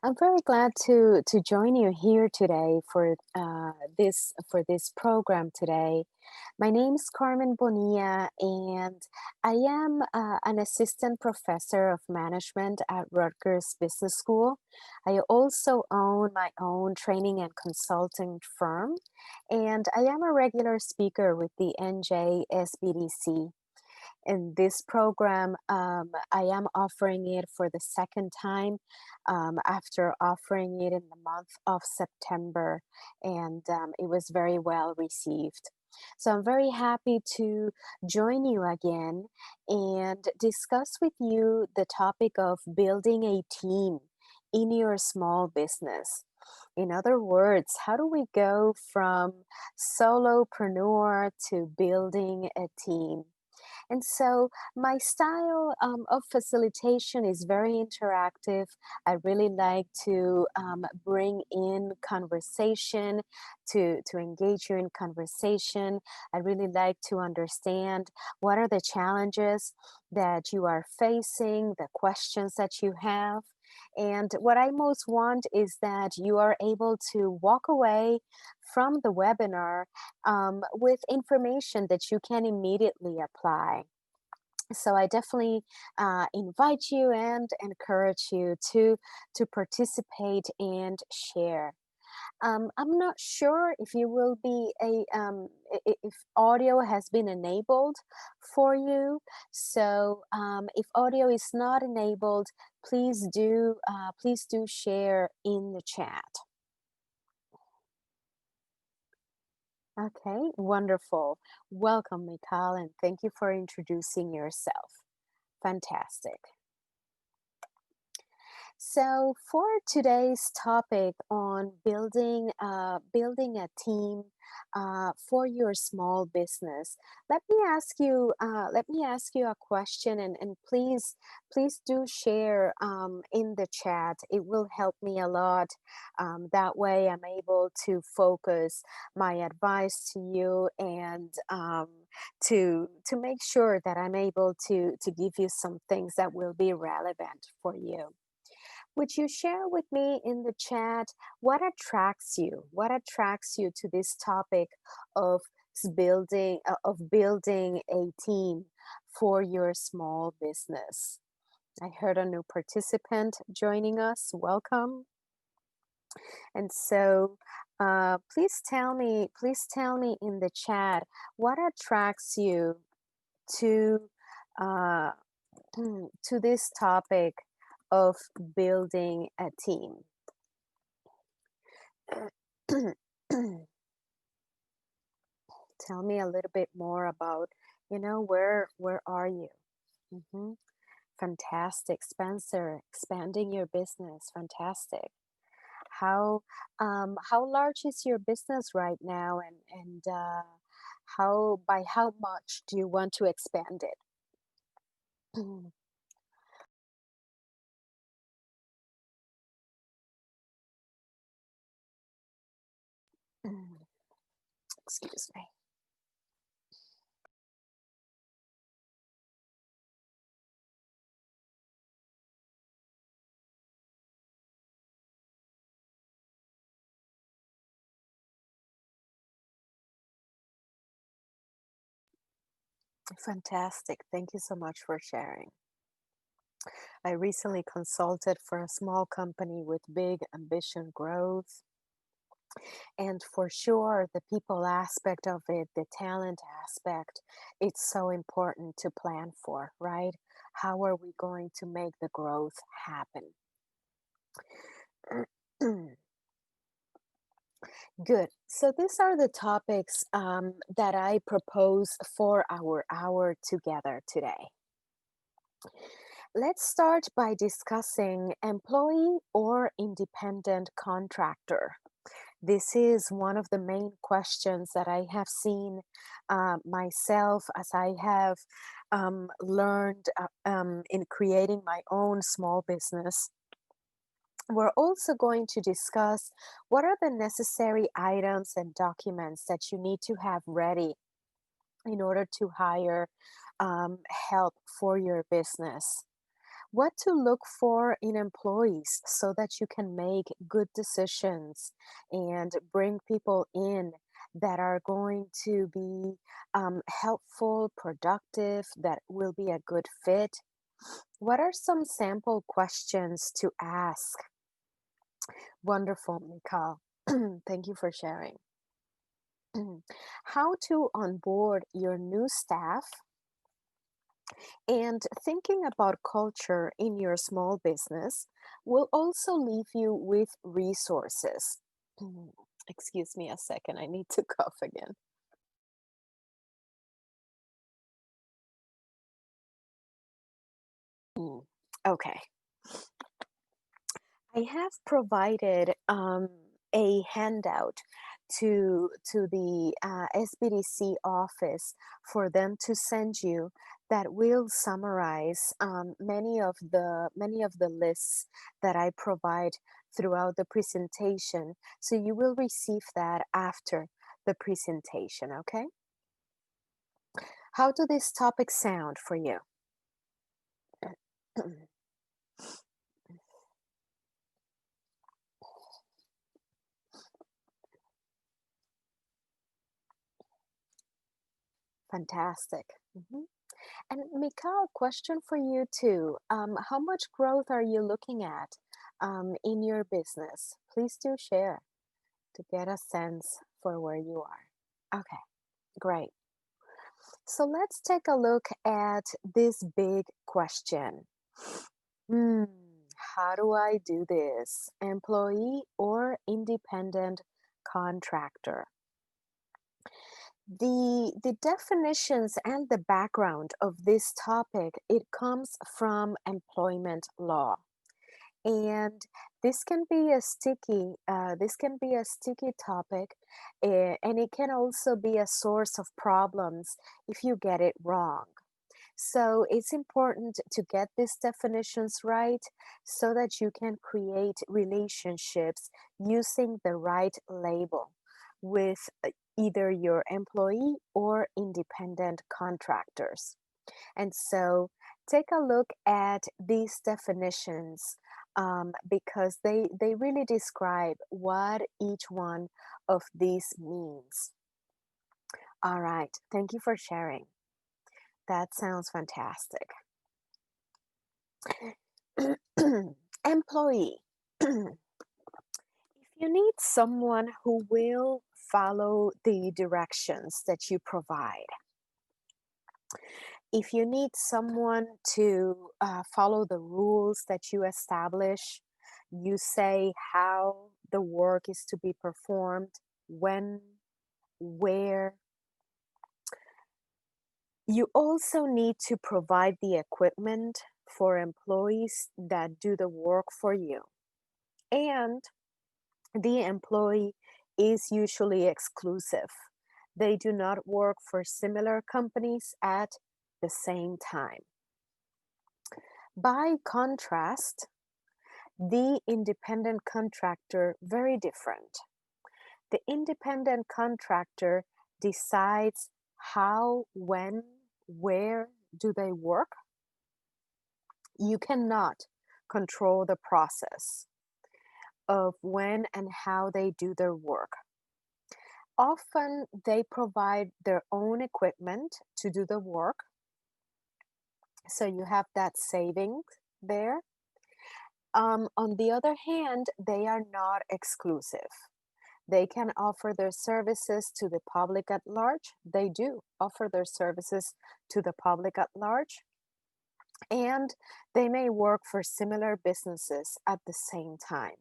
I'm very glad to join you here today for this program today. My name is Carmen Bonilla, and I am an assistant professor of management at Rutgers Business School. I also own my own training and consulting firm, and I am a regular speaker with the NJSBDC. In this program, I am offering it for the second time after offering it in the month of September, and it was very well received. So I'm very happy to join you again and discuss with you the topic of building a team in your small business. In other words, how do we go from solopreneur to building a team? And so my style of facilitation is very interactive. I really like to bring in conversation, to engage you in conversation. I really like to understand what are the challenges that you are facing, the questions that you have. And what I most want is that you are able to walk away from the webinar with information that you can immediately apply. So I definitely invite you and encourage you to participate and share. I'm not sure if you will be if audio has been enabled for you. So if audio is not enabled, please do share in the chat. Okay, wonderful. Welcome, Mikhail, and thank you for introducing yourself. Fantastic. So for today's topic on building a team for your small business, let me ask you a question, and please do share in the chat. It will help me a lot. That way, I'm able to focus my advice to you and to make sure that I'm able to give you some things that will be relevant for you. Would you share with me in the chat what attracts you? What attracts you to this topic of building a team for your small business? I heard a new participant joining us. Welcome. And so please tell me in the chat what attracts you to uh, to this topic of building a team. Tell me a little bit more about, where are you? hmm Fantastic, Spencer. Expanding your business. Fantastic. How large is your business right now, and how by how much do you want to expand it? Excuse me. Fantastic. Thank you so much for sharing. I recently consulted for a small company with big ambition growth. And for sure, the people aspect of it, the talent aspect, it's so important to plan for, right? How are we going to make the growth happen? Good. So these are the topics that I propose for our hour together today. Let's start by discussing employee or independent contractor. This is one of the main questions that I have seen myself as I have learned in creating my own small business. We're also going to discuss what are the necessary items and documents that you need to have ready in order to hire help for your business. what to look for in employees so that you can make good decisions and bring people in that are going to be helpful, productive, that will be a good fit. What are some sample questions to ask? Wonderful, Mikal. Thank you for sharing. How to onboard your new staff and thinking about culture in your small business will also leave you with resources. Excuse me a second, I need to cough again. Mm, Okay. I have provided a handout to the SBDC office for them to send you that will summarize many of the lists that I provide throughout the presentation. So you will receive that after the presentation, okay? How do these topics sound for you? Fantastic. Mhm. And Mikhail, question for you too. How much growth are you looking at in your business? Please do share to get a sense for where you are. Okay, great. So let's take a look at this big question. Hmm, how do I do this? Employee or independent contractor? The definitions and the background of this topic, it comes from employment law. And this can be a sticky topic, and it can also be a source of problems if you get it wrong. So it's important to get these definitions right so that you can create relationships using the right label with either your employee or independent contractors. And so take a look at these definitions because they really describe what each one of these means. All right, thank you for sharing. That sounds fantastic. Employee. If you need someone who will follow the directions that you provide, if you need someone to follow the rules that you establish, you say how the work is to be performed, when, where. You also need to provide the equipment for employees that do the work for you. And the employee is usually exclusive. They do not work for similar companies at the same time. By contrast, the independent contractor, very different. The independent contractor decides how, when, where do they work. You cannot control the process of when and how they do their work. Often they provide their own equipment to do the work, so you have that savings there. On the other hand, they are not exclusive. They can offer their services to the public at large. They do offer their services to the public at large, and they may work for similar businesses at the same time.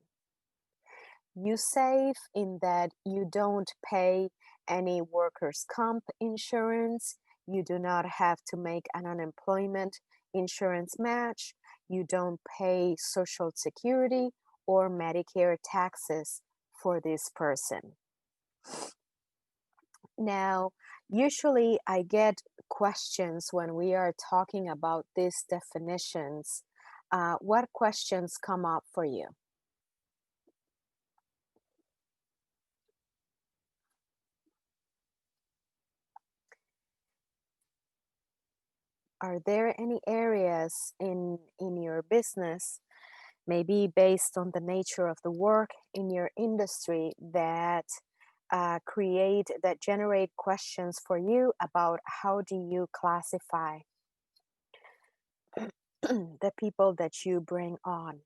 You save in that you don't pay any workers' comp insurance. You do not have to make an unemployment insurance match. You don't pay Social Security or Medicare taxes for this person. Now, usually I get questions when we are talking about these definitions. What questions come up for you? Are there any areas in your business, maybe based on the nature of the work in your industry, that generate questions for you about how do you classify the people that you bring on?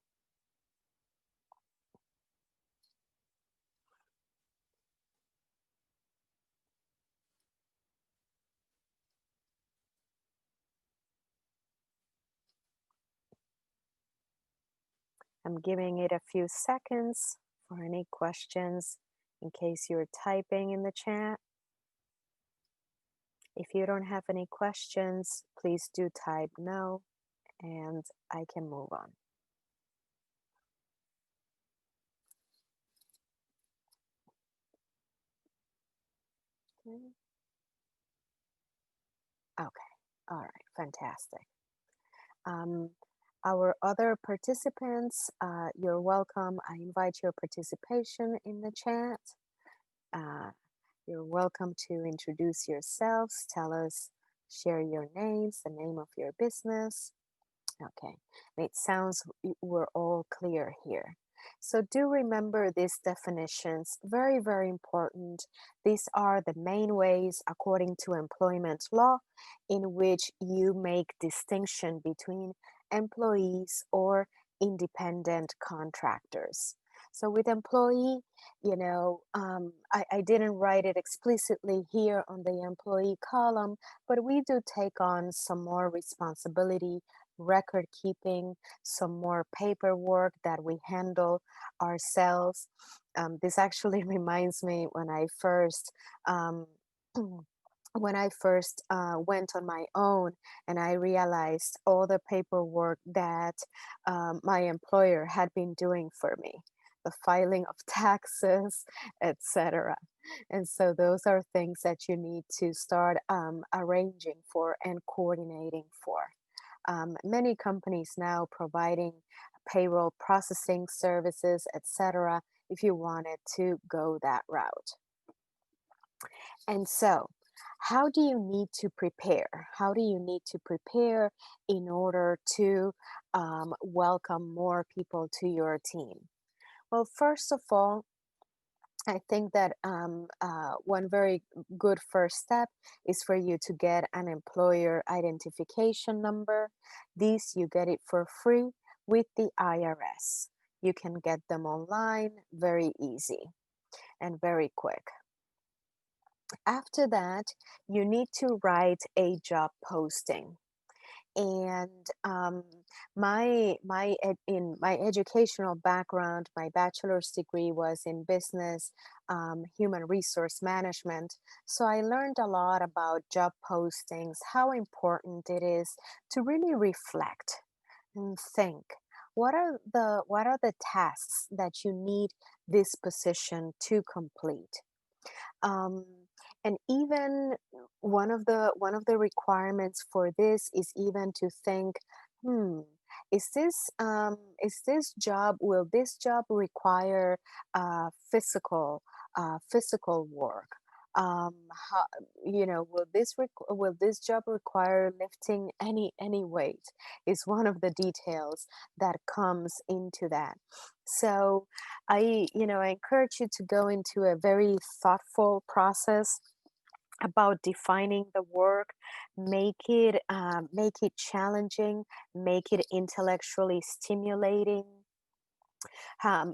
I'm giving it a few seconds for any questions in case you're typing in the chat. If you don't have any questions, please do type no and I can move on. Okay. Okay. All right. Fantastic. Um, our other participants, you're welcome. I invite your participation in the chat. Uh, you're welcome to introduce yourselves, tell us, share your names, the name of your business. Okay, it sounds we're all clear here. So do remember these definitions, very, very important. These are the main ways, according to employment law, in which you make distinction between employees or independent contractors. So with employee, I didn't write it explicitly here on the employee column, but we do take on some more responsibility, record keeping, some more paperwork that we handle ourselves. This actually reminds me um, when I first went on my own and I realized all the paperwork that my employer had been doing for me, the filing of taxes, etc. And so those are things that you need to start arranging for and coordinating for. Many companies now providing payroll processing services, etc., if you wanted to go that route. And so, how do you need to prepare? How do you need to prepare in order to welcome more people to your team? Well, first of all, I think that one very good first step is for you to get an employer identification number. These you get it for free with the IRS. You can get them online, very easy and very quick. After that, you need to write a job posting. And in my educational background, my bachelor's degree was in business, human resource management. So I learned a lot about job postings, how important it is to really reflect and think. What are the tasks that you need this position to complete? um, and even one of the requirements for this is even to think, hmm, is this job will this job require physical work? How, will this job require lifting any weight? Is one of the details that comes into that. So I encourage you to go into a very thoughtful process about defining the work. Make it challenging, make it intellectually stimulating,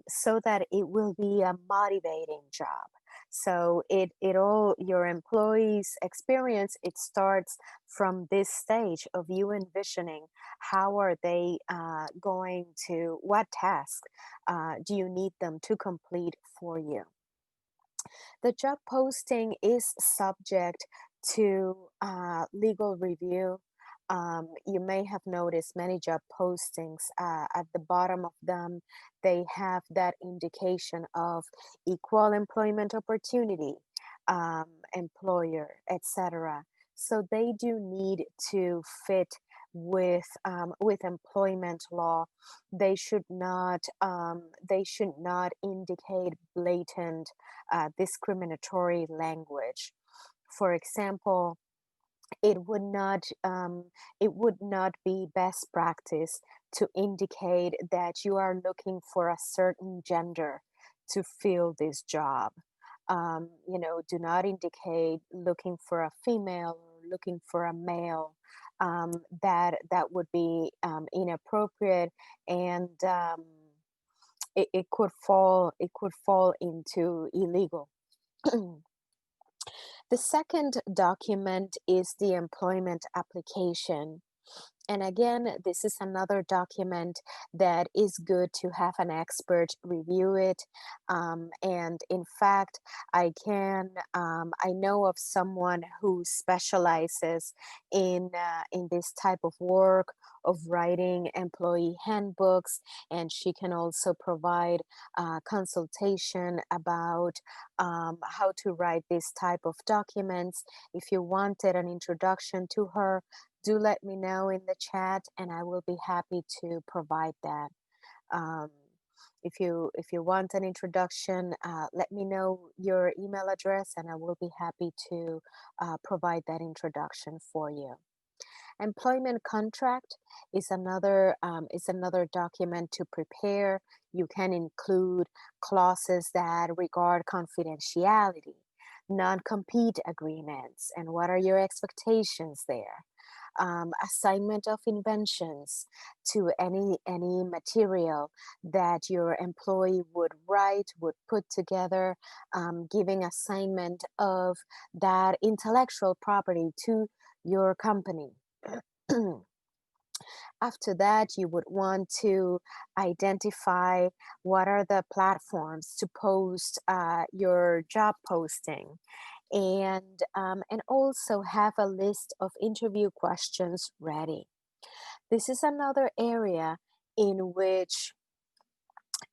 so that it will be a motivating job. So it all your employees experience, it starts from this stage of you envisioning how are they going to, what task do you need them to complete for you. The job posting is subject to legal review. You may have noticed many job postings, at the bottom of them, they have that indication of equal employment opportunity, employer, etc. So they do need to fit with employment law. They should not indicate blatant discriminatory language. For example, it would not it would not be best practice to indicate that you are looking for a certain gender to fill this job. Do not indicate looking for a female or looking for a male. That would be inappropriate, and it could fall into illegal. The second document is the employment application. And again, this is another document that is good to have an expert review it. And in fact, I know of someone who specializes in this type of work of writing employee handbooks, and she can also provide consultation about how to write this type of documents. If you wanted an introduction to her, do let me know in the chat and I will be happy to provide that. Um, if you want an introduction, let me know your email address and I will be happy to provide that introduction for you. Employment contract is another document to prepare. You can include clauses that regard confidentiality, non-compete agreements, and what are your expectations there. Assignment of inventions to any material that your employee would write, would put together, giving assignment of that intellectual property to your company. After that, you would want to identify what are the platforms to post your job posting, and also have a list of interview questions ready. This is another area in which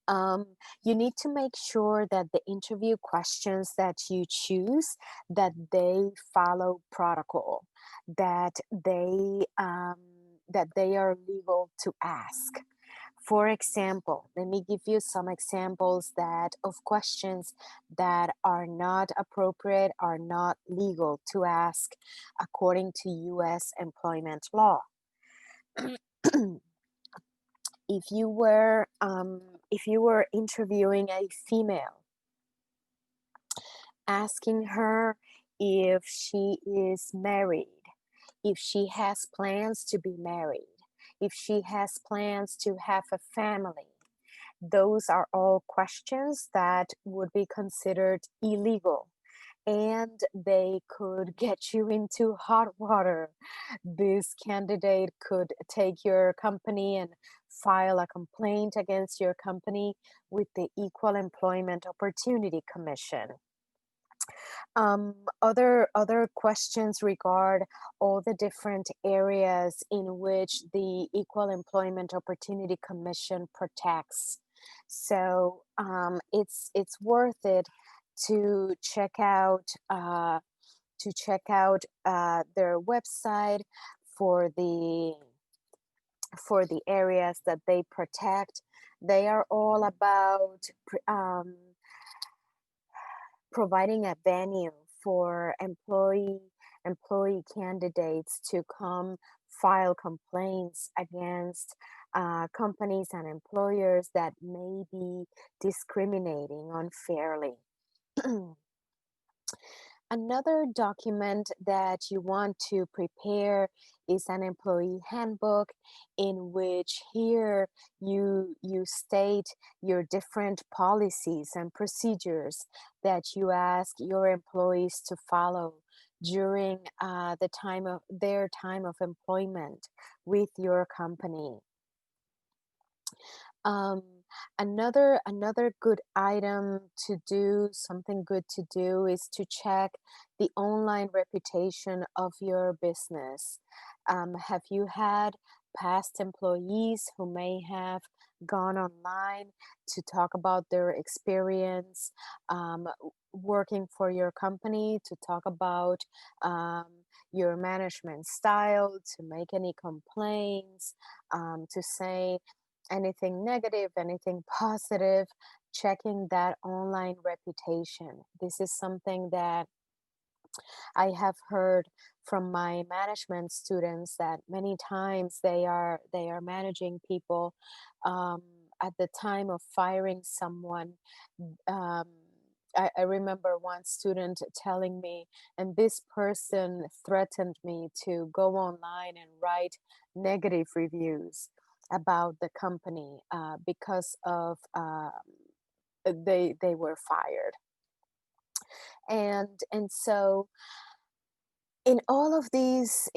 um, you need to make sure that the interview questions that you choose, that they follow protocol, that they are legal to ask. For example, let me give you some examples that of questions that are not appropriate, are not legal to ask according to US employment law. If you were interviewing a female, asking her if she is married, if she has plans to be married, if she has plans to have a family, those are all questions that would be considered illegal and they could get you into hot water. This candidate could take your company and file a complaint against your company with the Equal Employment Opportunity Commission. Other questions regard all the different areas in which the Equal Employment Opportunity Commission protects. So it's worth it to check out their website for the areas that they protect. They are all about providing a venue for employee candidates to come file complaints against companies and employers that may be discriminating unfairly. Another document that you want to prepare is an employee handbook, in which here you state your different policies and procedures that you ask your employees to follow during their time of employment with your company. Um, another good item to do, something good to do, is to check the online reputation of your business. Have you had past employees who may have gone online to talk about their experience working for your company, to talk about um, your management style, to make any complaints, to say anything negative, anything positive, checking that online reputation. This is something that I have heard from my management students that many times they are managing people um, at the time of firing someone. Um, I remember one student telling me, and this person threatened me to go online and write negative reviews about the company because of they were fired. And so in all of these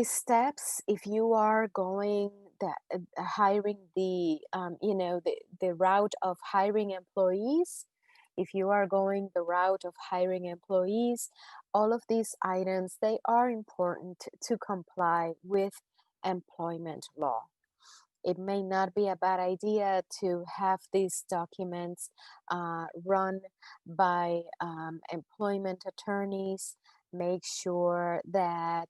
steps, if you are going the hiring the route of hiring employees, if you are going the route of hiring employees, all of these items, they are important to comply with employment law. It may not be a bad idea to have these documents run by employment attorneys. Make sure that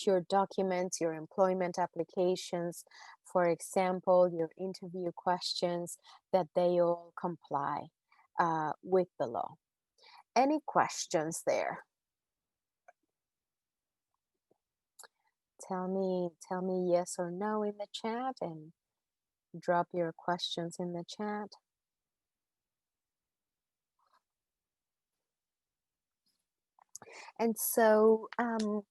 your documents, your employment applications, for example, your interview questions, that they all comply with the law. Any questions there? Tell me yes or no in the chat, and drop your questions in the chat. And so,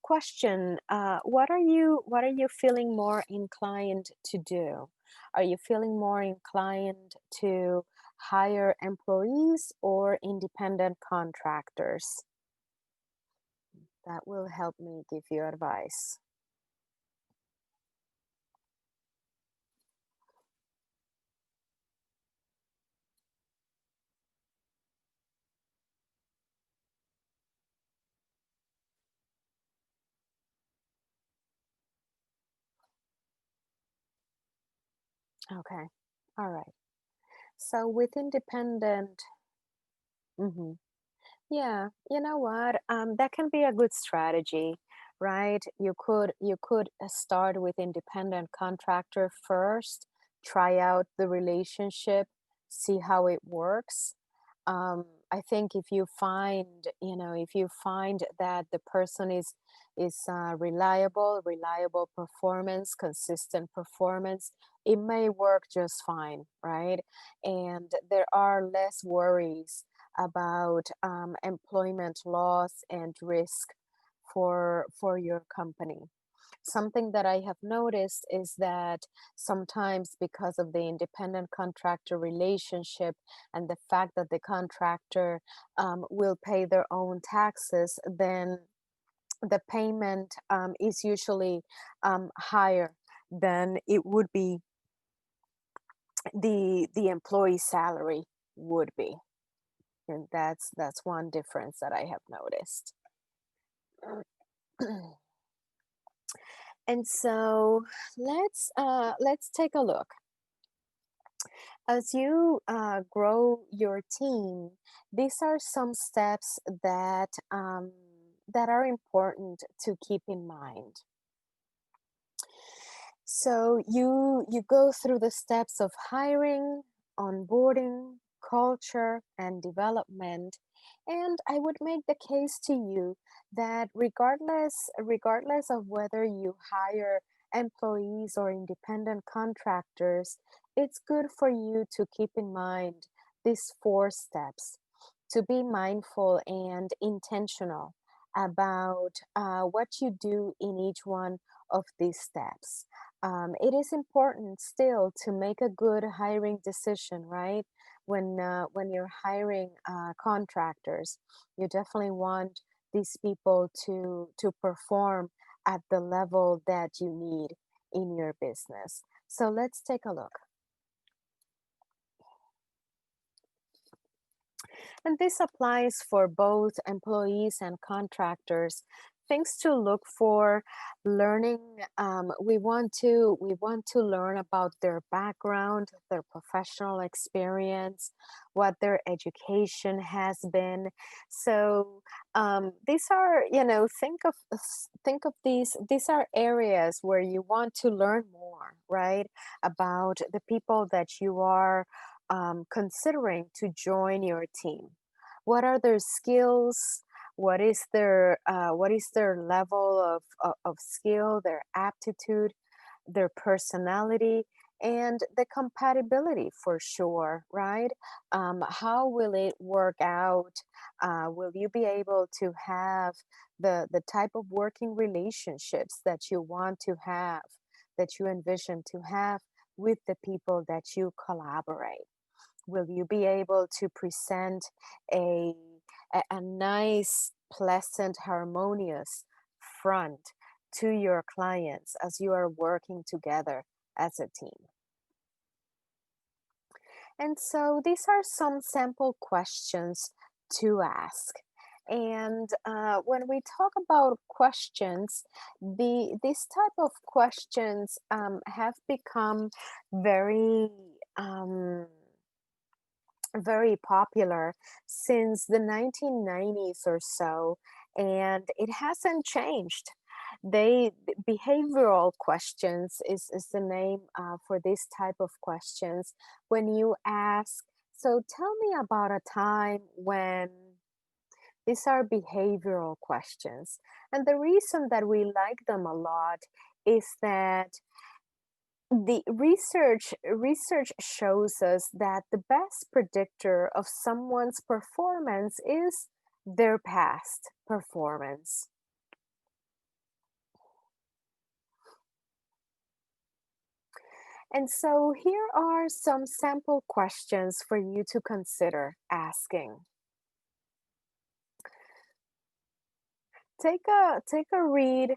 question: what are you feeling more inclined to do? Are you feeling more inclined to hire employees or independent contractors? That will help me give you advice. Okay, all right. So with independent, mhm. Yeah, you know what? That can be a good strategy, right? You could start with independent contractor first, try out the relationship, see how it works. I think if you find that the person is reliable performance, consistent performance, it may work just fine, right? And there are less worries about employment loss and risk for your company. Something that I have noticed is that sometimes, because of the independent contractor relationship and the fact that the contractor will pay their own taxes, then the payment is usually higher than it would be the employee salary would be. And that's one difference that I have noticed. And so let's take a look. As you grow your team, these are some steps that are important to keep in mind. So you go through the steps of hiring, onboarding, culture, and development. And I would make the case to you that regardless of whether you hire employees or independent contractors, it's good for you to keep in mind these four steps, to be mindful and intentional about what you do in each one of these steps. It is important still to make a good hiring decision, right? When you're hiring contractors, you definitely want these people to perform at the level that you need in your business. So let's take a look. And this applies for both employees and contractors. Things to look for: learning. We want to learn about their background, their professional experience, what their education has been. So these are, think of these. These are areas where you want to learn more, right, about the people that you are considering to join your team. What are their skills? what is their level of skill, their aptitude, their personality, and the compatibility for sure, right? How will it work out? Will you be able to have the type of working relationships that you want to have, that you envision to have with the people that you collaborate? Will you be able to present a, a nice, pleasant, harmonious front to your clients as you are working together as a team? And so these are some sample questions to ask. And when we talk about questions, these type of questions have become very um, very popular since the 1990s or so, and it hasn't changed. Behavioral questions is the name for this type of questions. When you ask, so tell me about a time when, these are behavioral questions. And the reason that we like them a lot is that the research shows us that the best predictor of someone's performance is their past performance. And so here are some sample questions for you to consider asking. Take a read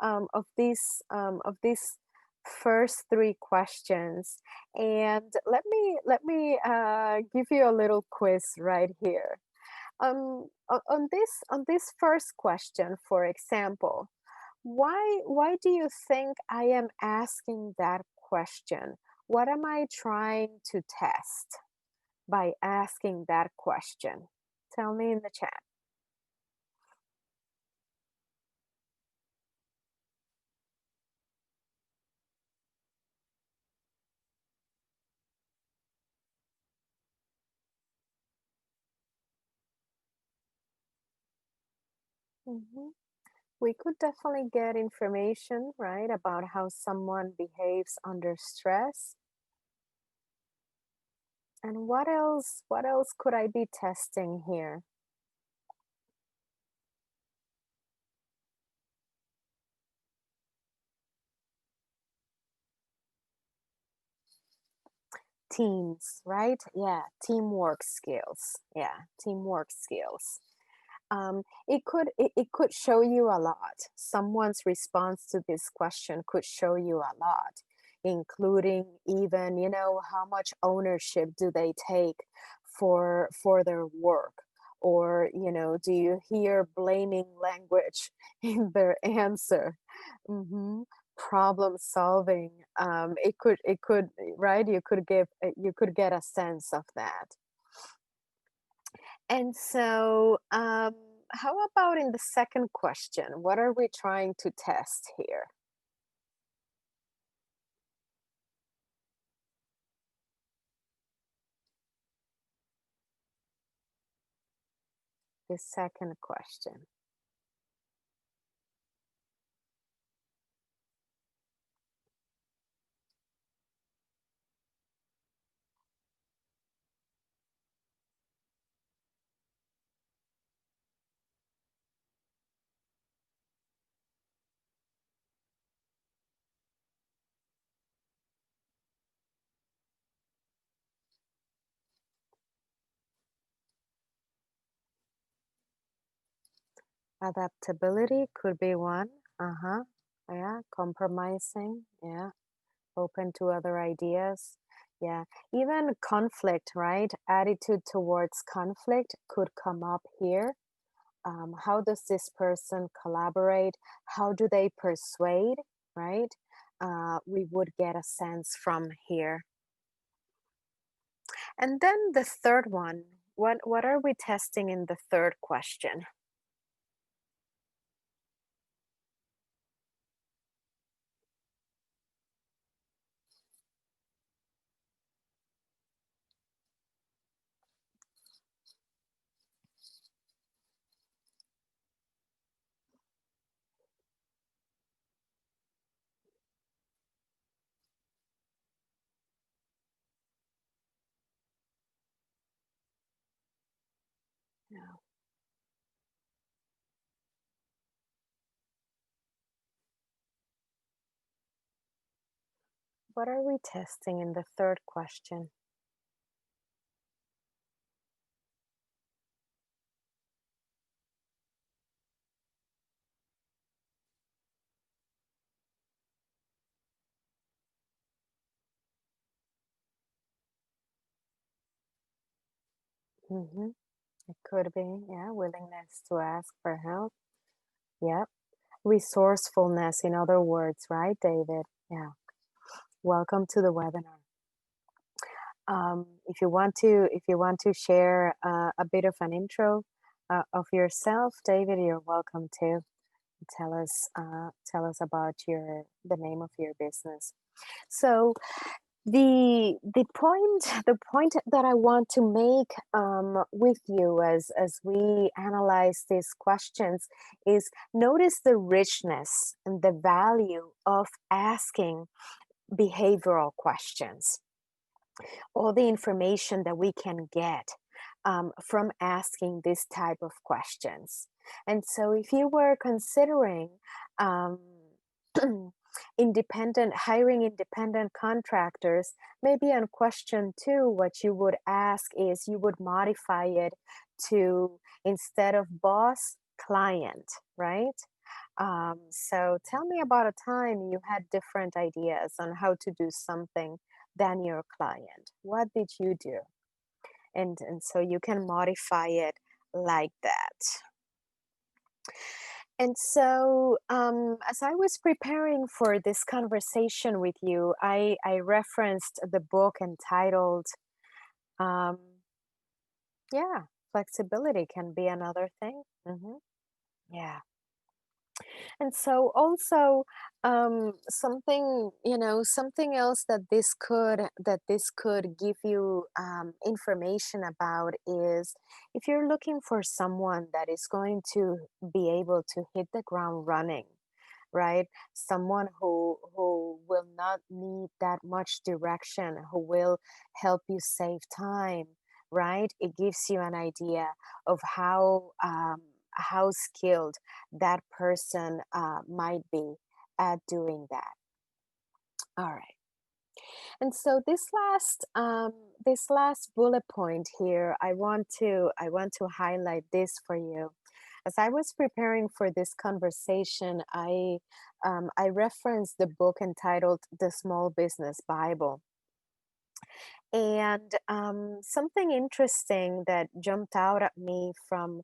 of these first three questions, and let me give you a little quiz right here. On this first question, for example, why do you think I am asking that question? What am I trying to test by asking that question? Tell me in the chat. Mhm. We could definitely get information, right, about how someone behaves under stress. And what else could I be testing here? Teams, right? Yeah, teamwork skills. Yeah, teamwork skills. It could show you a lot. Someone's response to this question could show you a lot, including even, how much ownership do they take for their work, or, do you hear blaming language in their answer? hmm Problem solving. It could, right? You could get a sense of that. And so, how about in the second question? What are we trying to test here? The second question. Adaptability could be one. Uh-huh. Yeah. Compromising. Yeah. Open to other ideas. Yeah. Even conflict, right? Attitude towards conflict could come up here. How does this person collaborate? How do they persuade, right? We would get a sense from here. And then the third one, what are we testing in the third question? Yeah. What are we testing in the third question? Mm-hmm. It could be, yeah, willingness to ask for help. Yep. Resourcefulness, in other words, right, David? Yeah. Welcome to the webinar. If you want to share a bit of an intro of yourself, David, you're welcome to tell us about the name of your business. So the point that I want to make with you as we analyze these questions is notice the richness and the value of asking behavioral questions, all the information that we can get from asking this type of questions. And so, if you were considering um, hiring independent contractors, maybe on question two, what you would ask is you would modify it to, instead of boss, client, right? So tell me about a time you had different ideas on how to do something than your client. What did you do? And so you can modify it like that. And so, as I was preparing for this conversation with you, I referenced the book entitled, um, yeah, Flexibility Can Be Another Thing. Yeah. And so also something, something else that this could give you information about is if you're looking for someone that is going to be able to hit the ground running, right? Someone who will not need that much direction, who will help you save time, right? It gives you an idea of how skilled that person might be at doing that. All right. And so this last bullet point here, I want to highlight this for you. As I was preparing for this conversation, I referenced the book entitled The Small Business Bible. And something interesting that jumped out at me from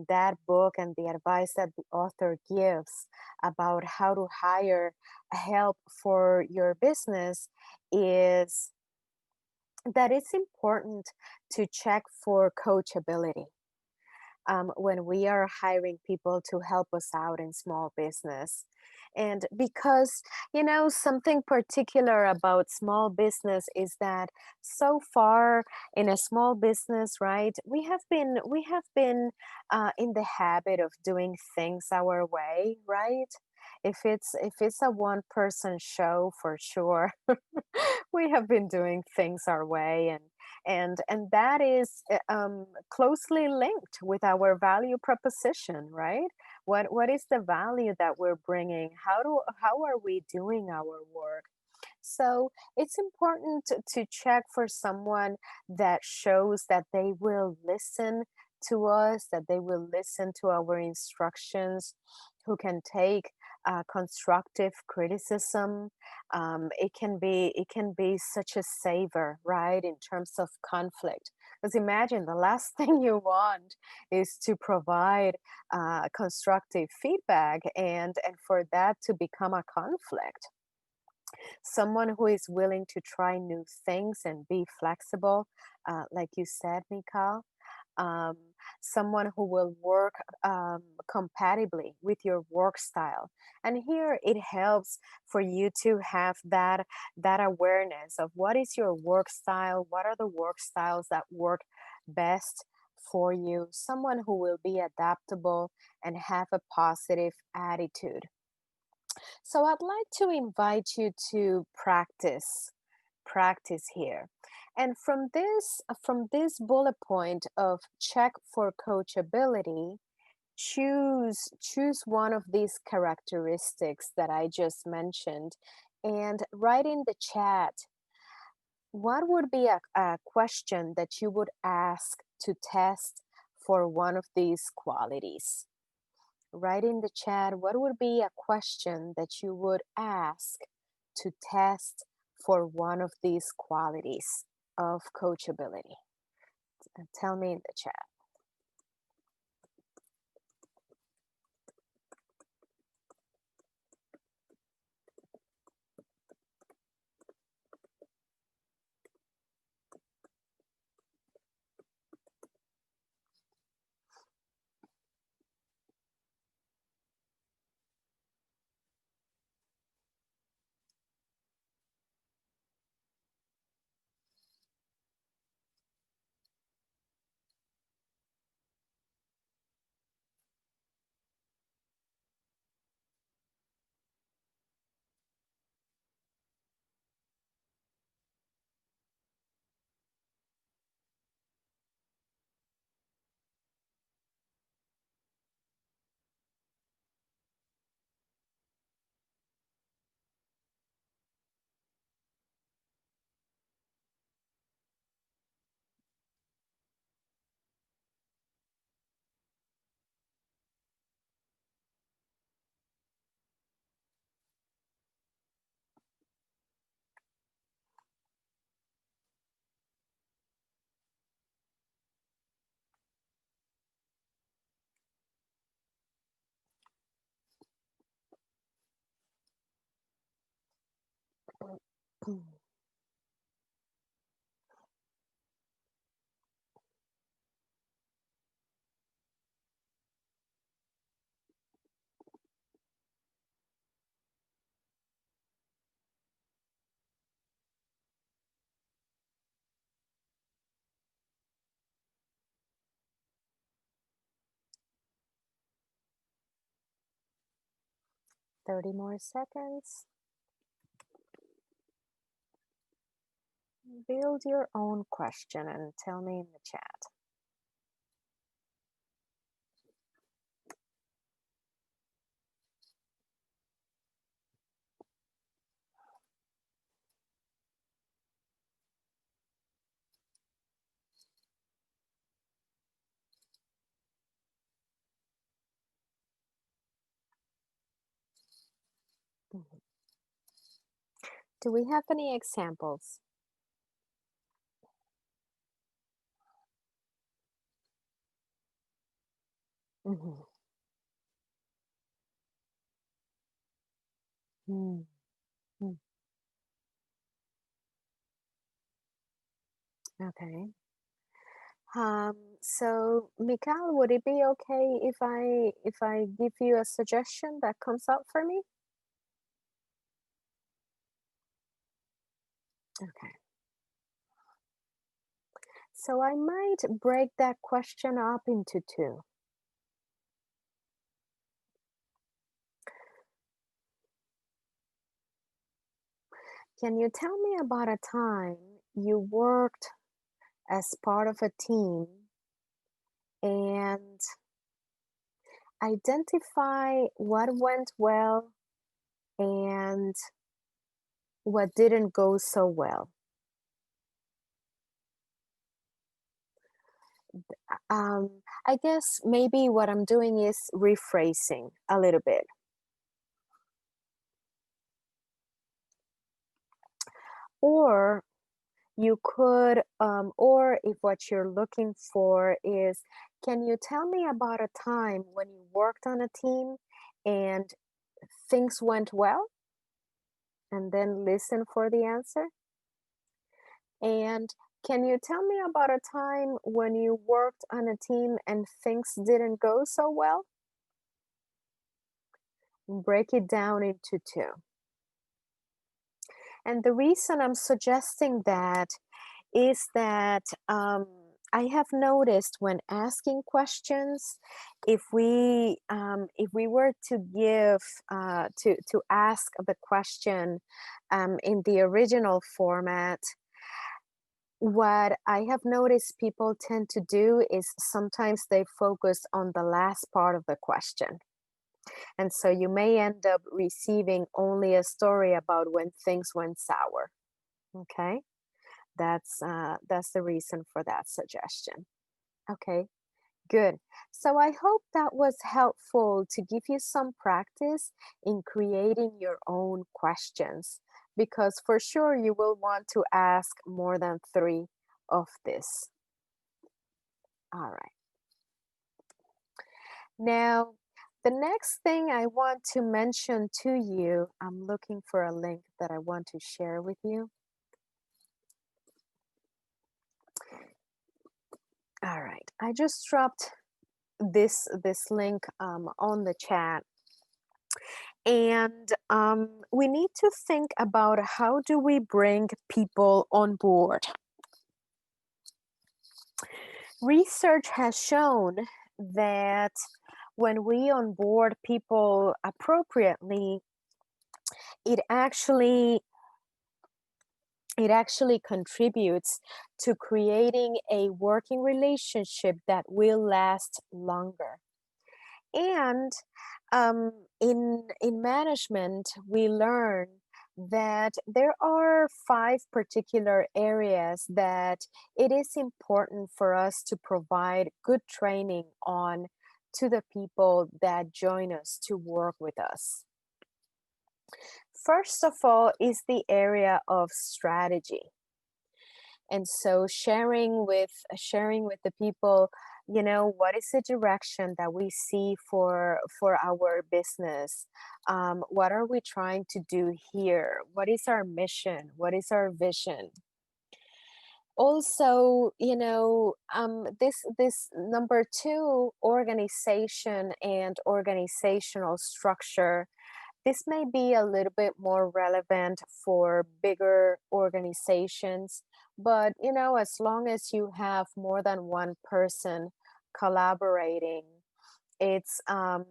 that book and the advice that the author gives about how to hire help for your business is that it's important to check for coachability when we are hiring people to help us out in small business. And because, something particular about small business is that so far in a small business, right, we have been in the habit of doing things our way, right? If it's a one person show, for sure, we have been doing things our way, and that is closely linked with our value proposition, right? What is the value that we're bringing? How are we doing our work? So it's important to check for someone that shows that they will listen to us, that they will listen to our instructions, who can take constructive criticism. It can be such a saver, right, in terms of conflict. Because imagine the last thing you want is to provide constructive feedback and for that to become a conflict. Someone who is willing to try new things and be flexible, like you said, Mikal. Um, Someone who will work compatibly with your work style. And here it helps for you to have that awareness of what is your work style, what are the work styles that work best for you. Someone who will be adaptable and have a positive attitude. So I'd like to invite you to practice here. And from this bullet point of check for coachability, choose one of these characteristics that I just mentioned and write in the chat what would be a question that you would ask to test for one of these qualities. Write in the chat what would be a question that you would ask to test for one of these qualities of coachability. Tell me in the chat. 30 more seconds. Build your own question and tell me in the chat. Mhm. Do we have any examples? Mhm. Mm, mm. Okay. So Mikal, would it be okay if I give you a suggestion that comes up for me? Okay. So I might break that question up into two. Can you tell me about a time you worked as part of a team and identify what went well and what didn't go so well? I guess maybe what I'm doing is rephrasing a little bit. Or you could, or if what you're looking for is, can you tell me about a time when you worked on a team and things went well? And then listen for the answer. And can you tell me about a time when you worked on a team and things didn't go so well? Break it down into two. And the reason I'm suggesting that is that I have noticed when asking questions, if we were to give to ask the question in the original format, What I have noticed people tend to do is sometimes they focus on the last part of the question. And so you may end up receiving only a story about when things went sour. Okay? That's the reason for that suggestion. Okay, good. So I hope that was helpful to give you some practice in creating your own questions, because for sure you will want to ask more than three of this. All right. Now, the next thing I want to mention to you, I'm looking for a link that I want to share with you. All right, I just dropped this link on the chat, and we need to think about how do we bring people on board. Research has shown that when we onboard people appropriately, it actually it actually contributes to creating a working relationship that will last longer. And in management, we learn that there are five particular areas that it is important for us to provide good training on to the people that join us to work with us. First of all is the area of strategy. And so sharing with the people, what is the direction that we see for our business? What are we trying to do here? What is our mission? What is our vision? Also, this number two, organization and organizational structure. This may be a little bit more relevant for bigger organizations, but as long as you have more than one person collaborating, it's um,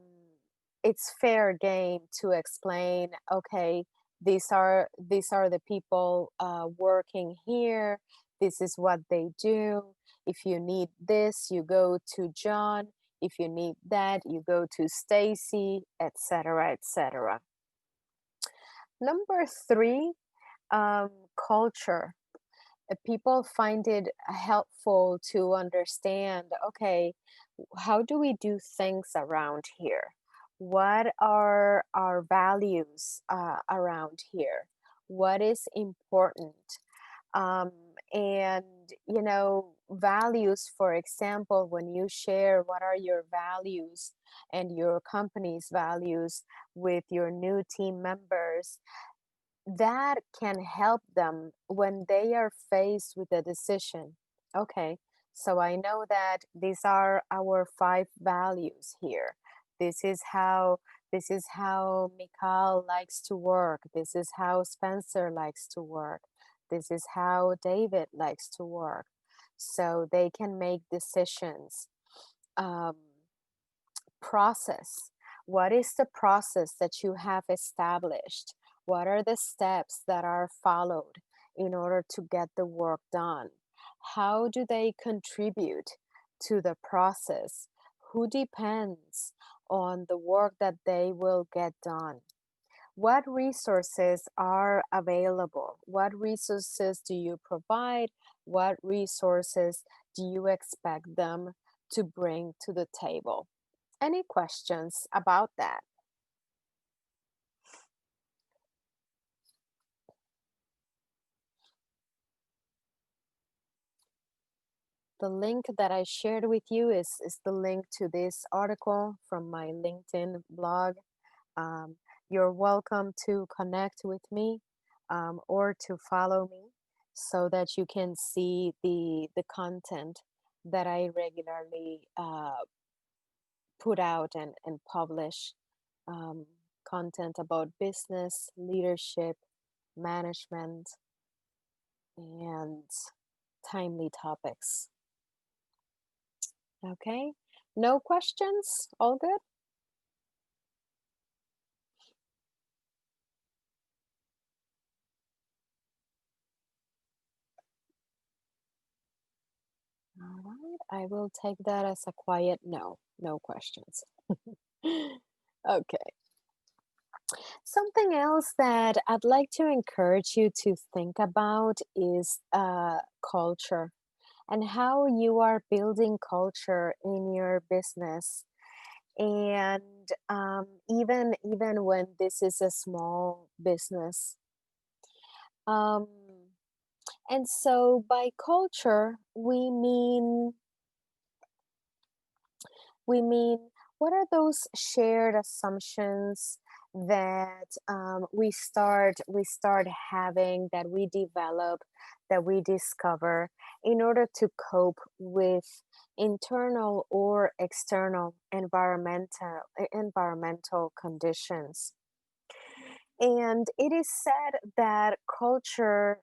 it's fair game to explain. Okay, these are the people working here. This is what they do. If you need this, you go to John. If you need that, you go to Stacy, etc., etc. Number three, culture. People find it helpful to understand, okay, how do we do things around here? What are our values around here? What is important? Um, and, values, for example, when you share what are your values and your company's values with your new team members, that can help them when they are faced with a decision. Okay, so I know that these are our five values here. This is how this is how Mikhail likes to work. This is how Spencer likes to work. This is how David likes to work. So they can make decisions. Um, Process. What is the process that you have established? What are the steps that are followed in order to get the work done? How do they contribute to the process? Who depends on the work that they will get done? What resources are available? What resources do you provide? What resources do you expect them to bring to the table? Any questions about that? The link that I shared with you is the link to this article from my LinkedIn blog. Um, you're welcome to connect with me or to follow me so that you can see the content that I regularly put out and publish, um, content about business, leadership, management, and timely topics. Okay, no questions? All good? right, I will take that as a quiet no, no questions. Okay. Something else that I'd like to encourage you to think about is culture and how you are building culture in your business. And even when this is a small business. Um, and so by culture, we mean what are those shared assumptions that we start having, that we develop, that we discover in order to cope with internal or external environmental conditions. And it is said that culture,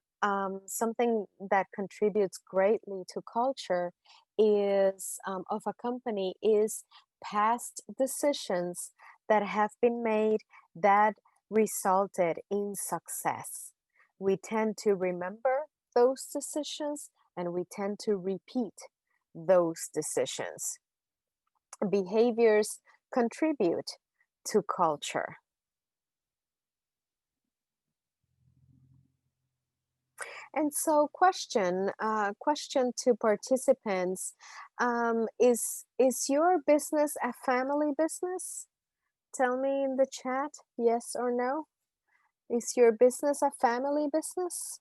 something that contributes greatly to culture is of a company is past decisions that have been made that resulted in success. We tend to remember those decisions and we tend to repeat those decisions. Behaviors contribute to culture. And so, question to participants: is your business a family business? Tell me in the chat, yes or no. Is your business a family business?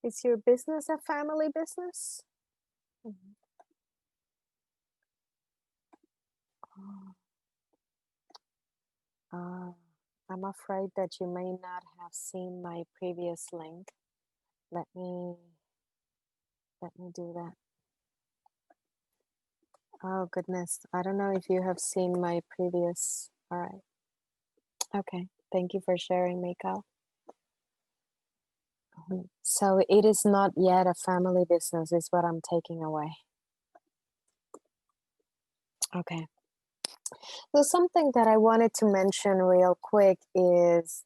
Is your business a family business? Mhm. Oh, uh, I'm afraid that you may not have seen my previous link. Let me let me do that. Oh goodness, I don't know if you have seen my previous. All right. Okay. Thank you for sharing, Miko. So it is not yet a family business, is what I'm taking away. Okay. So something that I wanted to mention real quick is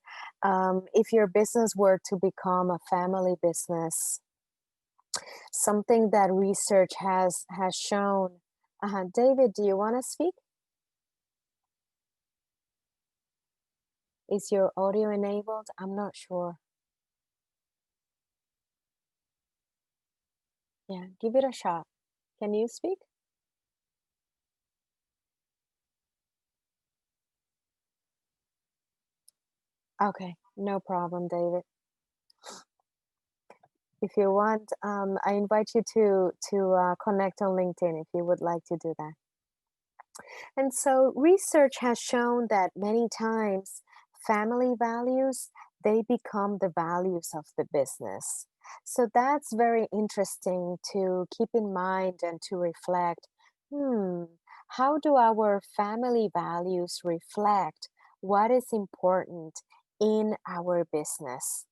if your business were to become a family business, something that research has shown. David, do you want to speak? Is your audio enabled? I'm not sure. Yeah, give it a shot. Can you speak? Okay, no problem, David. If you want, I invite you to connect on LinkedIn if you would like to do that. And so research has shown that many times family values, they become the values of the business. So that's very interesting to keep in mind and to reflect. Hmm, how do our family values reflect what is important in our business?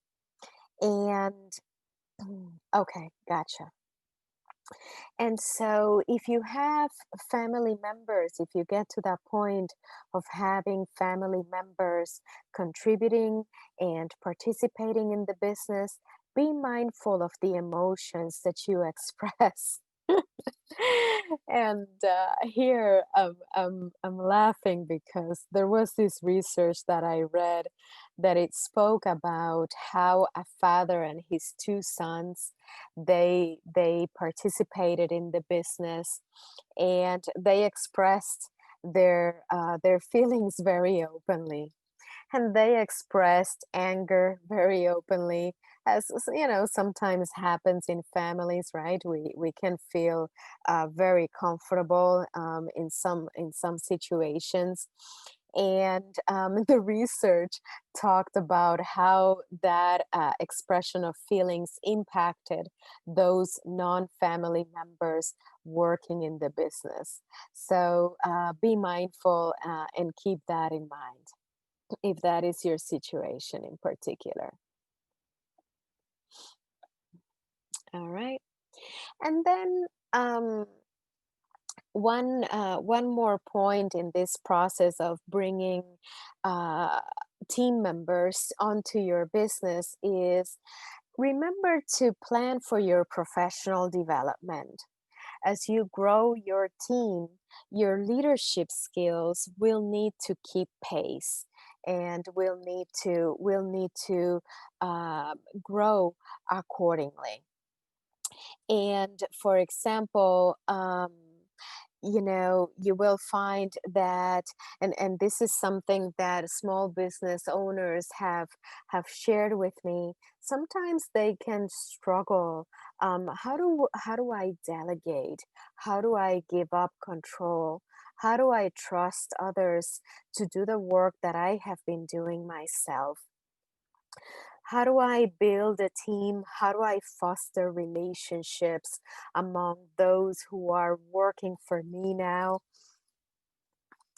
And okay, gotcha. And so, if you have family members, if you get to that point of having family members contributing and participating in the business, be mindful of the emotions that you express. And here I'm laughing because there was this research that I read that it spoke about how a father and his two sons, they participated in the business and they expressed their feelings very openly, and they expressed anger very openly, as sometimes happens in families, right? We can feel very comfortable in some situations, And the research talked about how that expression of feelings impacted those non-family members working in the business. So be mindful and keep that in mind if that is your situation in particular. All right. And then one more point in this process of bringing uh, team members onto your business is remember to plan for your professional development. As you grow your team, your leadership skills will need to keep pace and will need to grow accordingly. And for example, you will find that, and this is something that small business owners have shared with me. Sometimes they can struggle. How do I delegate? How do I give up control? How do I trust others to do the work that I have been doing myself? How do I build a team? How do I foster relationships among those who are working for me now?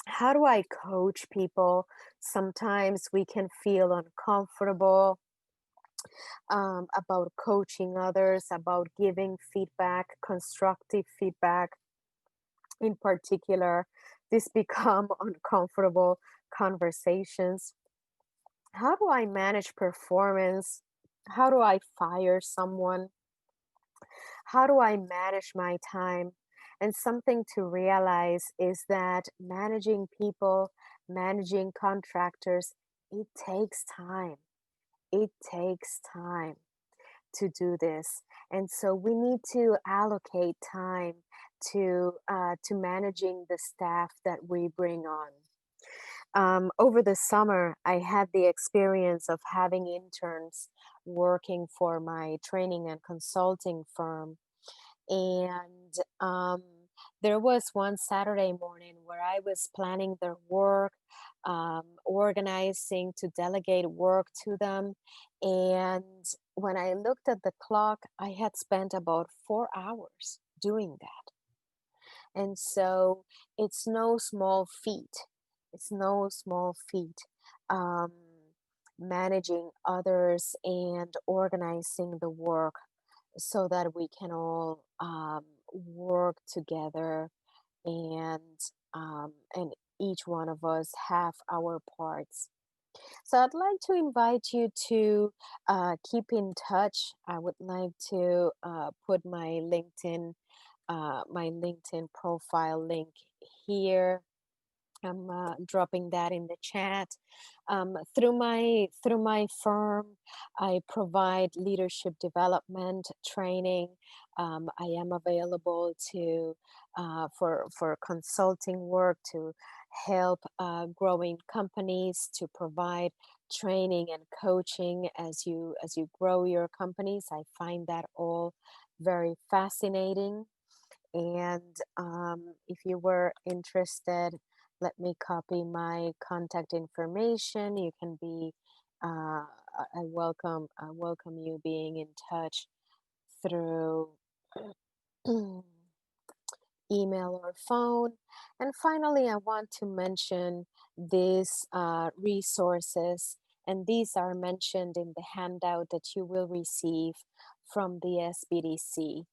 How do I coach people? Sometimes we can feel uncomfortable about coaching others, about giving feedback, constructive feedback in particular. This become uncomfortable conversations. How do I manage performance? How do I fire someone? How do I manage my time? And something to realize is that managing people, managing contractors, it takes time. It takes time to do this. And so we need to allocate time to managing the staff that we bring on. Over the summer, I had the experience of having interns working for my training and consulting firm. And there was one Saturday morning where I was planning their work, organizing to delegate work to them. And when I looked at the clock, I had spent about 4 hours doing that. And so it's no small feat. It's no small feat. Um, Managing others and organizing the work so that we can all work together and each one of us have our parts. So I'd like to invite you to keep in touch. I would like to put my LinkedIn profile link here. I'm dropping that in the chat. Through my firm, I provide leadership development training. I am available to for consulting work to help growing companies to provide training and coaching as you grow your companies. I find that all very fascinating. And if you were interested, let me copy my contact information. You can be, I welcome you being in touch through email or phone. And finally, I want to mention these resources, and these are mentioned in the handout that you will receive from the SBDC.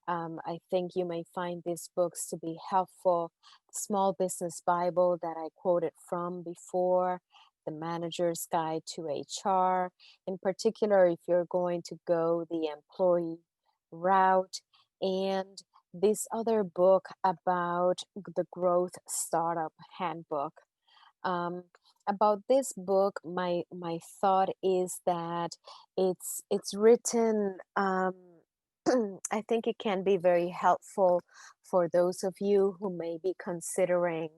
I think you may find these books to be helpful. Small Business Bible that I quoted from before, The Manager's Guide to HR, in particular, if you're going to go the employee route, and this other book about the Growth Startup Handbook. Um, about this book, my thought is that it's written. I think it can be very helpful for those of you who may be considering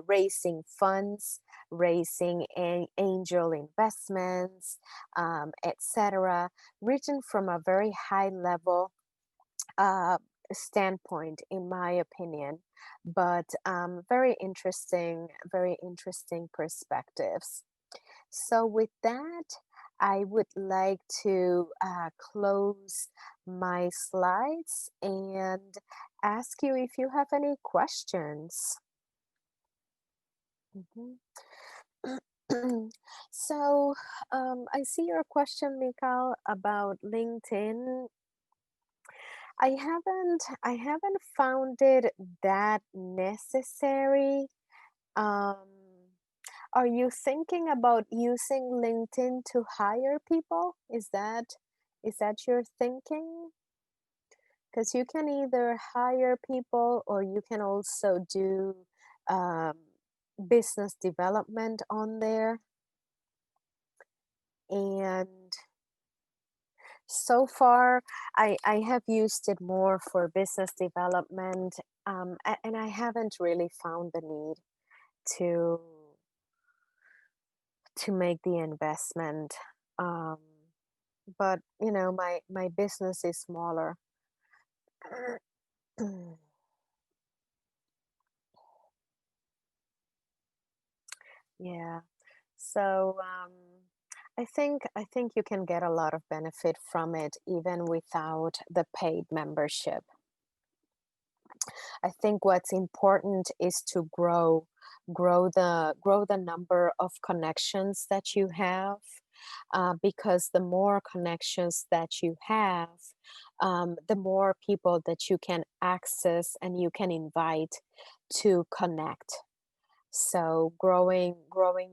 raising funds, raising angel investments, etc. Written from a very high level, uh, standpoint, in my opinion, but very interesting perspectives. So, with that, I would like to close my slides and ask you if you have any questions. Mhm. So, I see your question, Mikal, about LinkedIn. I haven't found it that necessary. Um, are you thinking about using LinkedIn to hire people? Is that your thinking? Because you can either hire people or you can also do um, business development on there. And so far, I have used it more for business development, and I haven't really found the need to make the investment. Um, but my business is smaller. Yeah. So I think you can get a lot of benefit from it even without the paid membership. I think what's important is to grow the number of connections that you have, because the more connections that you have, the more people that you can access and you can invite to connect. So growing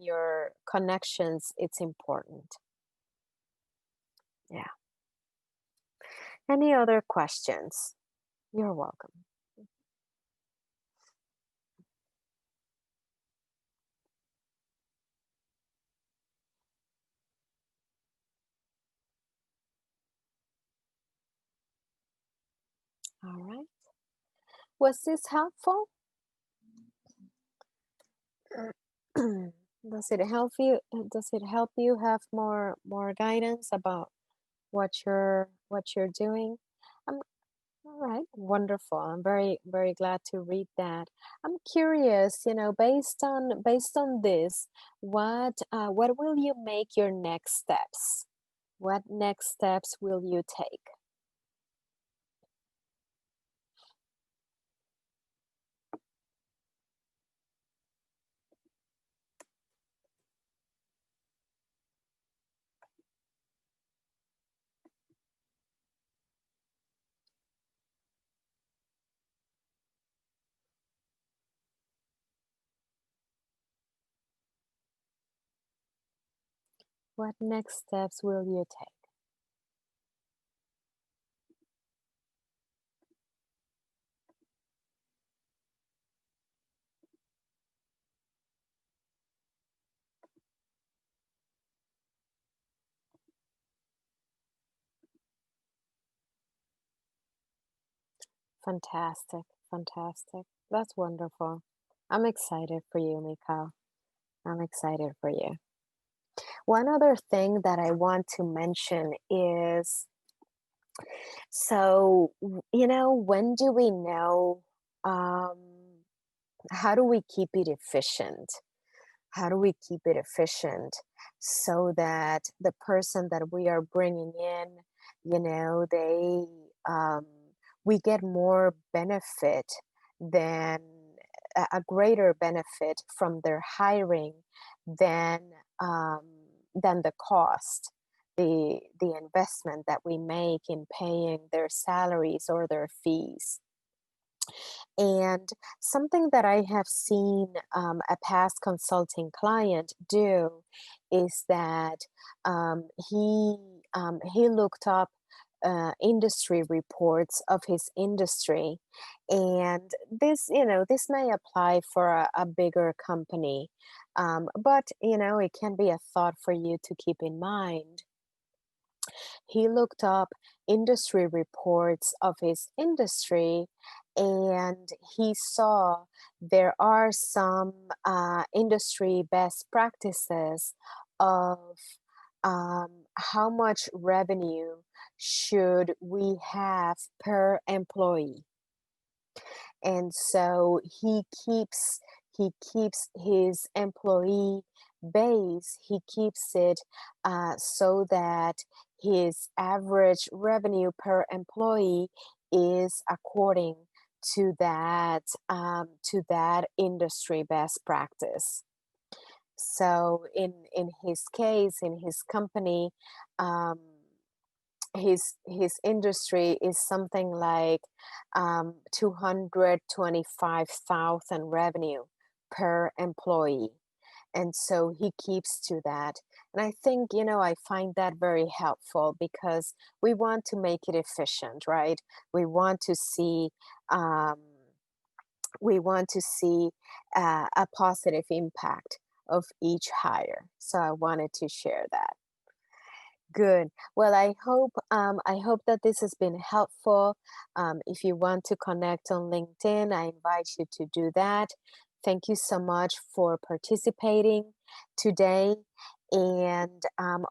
your connections, it's important. Yeah. Any other questions? You're welcome. All right. Was this helpful? Does it help you have more guidance about what you're doing? I'm All right, wonderful. I'm very glad to read that. I'm curious, based on this, what will you make your next steps? What next steps will you take? What next steps will you take? Fantastic, fantastic. That's wonderful. I'm excited for you, Mikhail. I'm excited for you. One other thing that I want to mention is, when do we know, um, how do we keep it efficient? How do we keep it efficient so that the person that we are bringing in, they, um, we get more benefit than a greater benefit from their hiring than um, than the cost, the investment that we make in paying their salaries or their fees. And something that I have seen a past consulting client do is that he looked up industry reports of his industry, and this may apply for a bigger company, but it can be a thought for you to keep in mind. He looked up industry reports of his industry, and he saw there are some industry best practices of how much revenue should we have per employee? And so he keeps his employee base, he keeps it so that his average revenue per employee is according to that industry best practice. So in his case, in his company, um, his industry is something like 225,000 revenue per employee. And so he keeps to that. And I think, I find that very helpful because we want to make it efficient, right? We want to see um, we want to see a positive impact of each hire. So I wanted to share that. Good. Well, I hope that this has been helpful. If you want to connect on LinkedIn, I invite you to do that. Thank you so much for participating today. And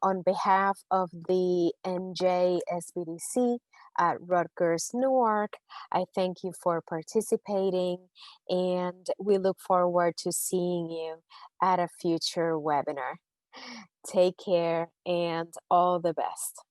on behalf of the NJSBDC at Rutgers-Newark, I thank you for participating, and we look forward to seeing you at a future webinar. Take care and all the best.